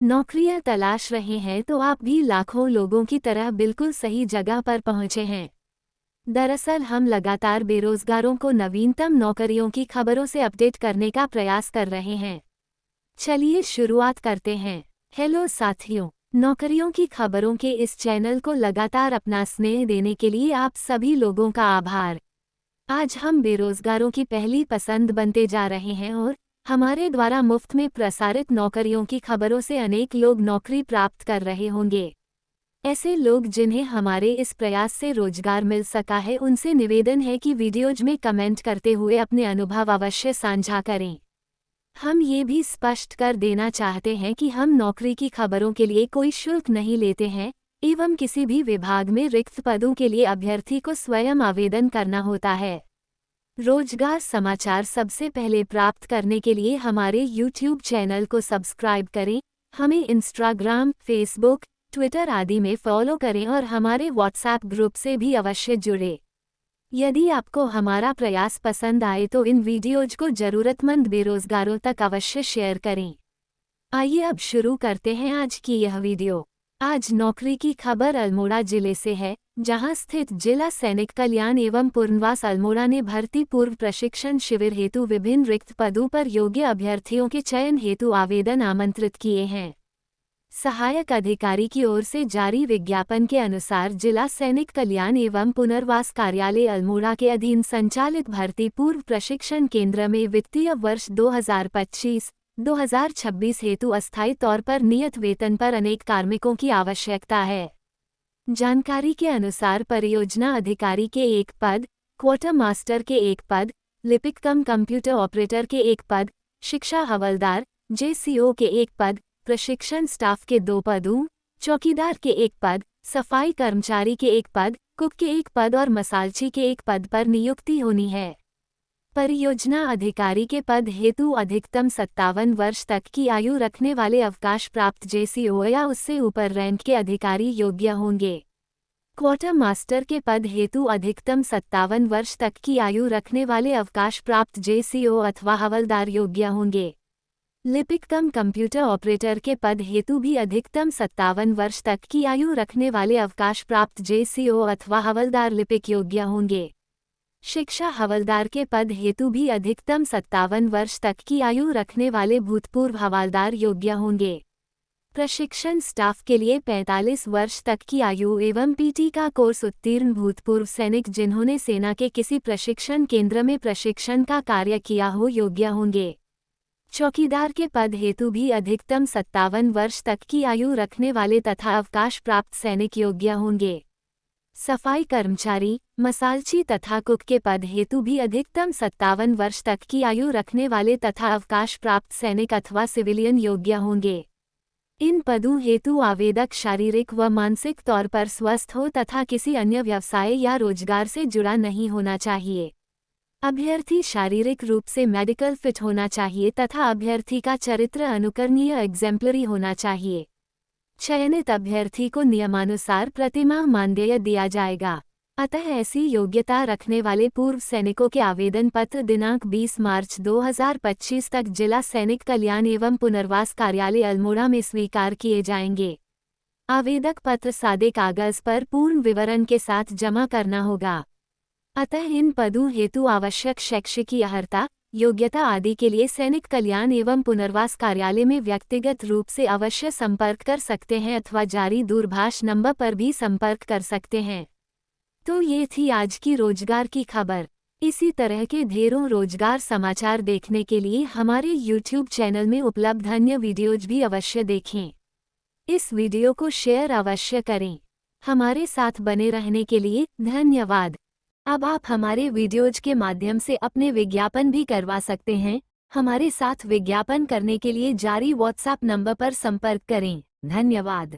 नौकरियां तलाश रहे हैं तो आप भी लाखों लोगों की तरह बिल्कुल सही जगह पर पहुंचे हैं। दरअसल हम लगातार बेरोजगारों को नवीनतम नौकरियों की खबरों से अपडेट करने का प्रयास कर रहे हैं। चलिए शुरुआत करते हैं। हेलो साथियों, नौकरियों की खबरों के इस चैनल को लगातार अपना स्नेह देने के लिए आप सभी लोगों का आभार। आज हम बेरोजगारों की पहली पसंद बनते जा रहे हैं और हमारे द्वारा मुफ्त में प्रसारित नौकरियों की खबरों से अनेक लोग नौकरी प्राप्त कर रहे होंगे। ऐसे लोग जिन्हें हमारे इस प्रयास से रोजगार मिल सका है, उनसे निवेदन है कि वीडियोज में कमेंट करते हुए अपने अनुभव अवश्य साझा करें। हम ये भी स्पष्ट कर देना चाहते हैं कि हम नौकरी की खबरों के लिए कोई शुल्क नहीं लेते हैं एवं किसी भी विभाग में रिक्त पदों के लिए अभ्यर्थी को स्वयं आवेदन करना होता है। रोजगार समाचार सबसे पहले प्राप्त करने के लिए हमारे YouTube चैनल को सब्सक्राइब करें, हमें इंस्टाग्राम, फेसबुक, ट्विटर आदि में फॉलो करें और हमारे व्हाट्सएप ग्रुप से भी अवश्य जुड़े। यदि आपको हमारा प्रयास पसंद आए तो इन वीडियोज को जरूरतमंद बेरोजगारों तक अवश्य शेयर करें। आइए अब शुरू करते हैं आज की यह वीडियो। आज नौकरी की खबर अल्मोड़ा जिले से है, जहां स्थित जिला सैनिक कल्याण एवं पुनर्वास अल्मोड़ा ने भर्ती पूर्व प्रशिक्षण शिविर हेतु विभिन्न रिक्त पदों पर योग्य अभ्यर्थियों के चयन हेतु आवेदन आमंत्रित किए हैं। सहायक अधिकारी की ओर से जारी विज्ञापन के अनुसार जिला सैनिक कल्याण एवं पुनर्वास कार्यालय अल्मोड़ा के अधीन संचालित भर्ती पूर्व प्रशिक्षण केंद्र में वित्तीय वर्ष 2025-2026 हेतु अस्थायी तौर पर नियत वेतन पर अनेक कार्मिकों की आवश्यकता है। जानकारी के अनुसार परियोजना अधिकारी के एक पद, क्वार्टर मास्टर के एक पद, लिपिक कम कंप्यूटर ऑपरेटर के एक पद, शिक्षा हवलदार JCO के एक पद, प्रशिक्षण स्टाफ के 2 पदों, चौकीदार के एक पद, सफाई कर्मचारी के एक पद, कुक के एक पद और मसालची के एक पद पर नियुक्ति होनी है। परियोजना अधिकारी के पद हेतु अधिकतम 57 वर्ष तक की आयु रखने वाले अवकाश प्राप्त JCO या उससे ऊपर रैंक के अधिकारी योग्य होंगे। क्वार्टर मास्टर के पद हेतु अधिकतम 57 वर्ष तक की आयु रखने वाले अवकाश प्राप्त JCO अथवा हवलदार योग्य होंगे। लिपिक कम कंप्यूटर ऑपरेटर के पद हेतु भी अधिकतम 57 वर्ष तक की आयु रखने वाले अवकाश प्राप्त JCO अथवा हवलदार लिपिक योग्य होंगे। शिक्षा हवलदार के पद हेतु भी अधिकतम 57 वर्ष तक की आयु रखने वाले भूतपूर्व हवलदार योग्य होंगे। प्रशिक्षण स्टाफ के लिए 45 वर्ष तक की आयु एवं PT का कोर्स उत्तीर्ण भूतपूर्व सैनिक जिन्होंने सेना के किसी प्रशिक्षण केंद्र में प्रशिक्षण का कार्य किया हो योग्य होंगे। चौकीदार के पद हेतु भी अधिकतम 57 वर्ष तक की आयु रखने वाले तथा अवकाश प्राप्त सैनिक योग्य होंगे। सफाई कर्मचारी, मसालची तथा कुक के पद हेतु भी अधिकतम 57 वर्ष तक की आयु रखने वाले तथा अवकाश प्राप्त सैनिक अथवा सिविलियन योग्य होंगे। इन पदों हेतु आवेदक शारीरिक व मानसिक तौर पर स्वस्थ हो तथा किसी अन्य व्यवसाय या रोजगार से जुड़ा नहीं होना चाहिए। अभ्यर्थी शारीरिक रूप से मेडिकल फिट होना चाहिए तथा अभ्यर्थी का चरित्र अनुकरणीय एग्जेम्पलरी होना चाहिए। चयनित अभ्यर्थी को नियमानुसार प्रतिमाह मानदेय दिया जाएगा। अतः ऐसी योग्यता रखने वाले पूर्व सैनिकों के आवेदन पत्र दिनांक 20 मार्च 2025 तक जिला सैनिक कल्याण एवं पुनर्वास कार्यालय अल्मोड़ा में स्वीकार किए जाएंगे। आवेदक पत्र सादे कागज पर पूर्ण विवरण के साथ जमा करना होगा। अतः इन पदों हेतु आवश्यक शैक्षिक अर्हता, योग्यता आदि के लिए सैनिक कल्याण एवं पुनर्वास कार्यालय में व्यक्तिगत रूप से अवश्य संपर्क कर सकते हैं अथवा जारी दूरभाष नंबर पर भी संपर्क कर सकते हैं। तो ये थी आज की रोजगार की खबर। इसी तरह के ढेरों रोजगार समाचार देखने के लिए हमारे YouTube चैनल में उपलब्ध अन्य वीडियोज भी अवश्य देखें। इस वीडियो को शेयर अवश्य करें। हमारे साथ बने रहने के लिए धन्यवाद। अब आप हमारे वीडियोज के माध्यम से अपने विज्ञापन भी करवा सकते हैं। हमारे साथ विज्ञापन करने के लिए जारी WhatsApp नंबर पर संपर्क करें। धन्यवाद।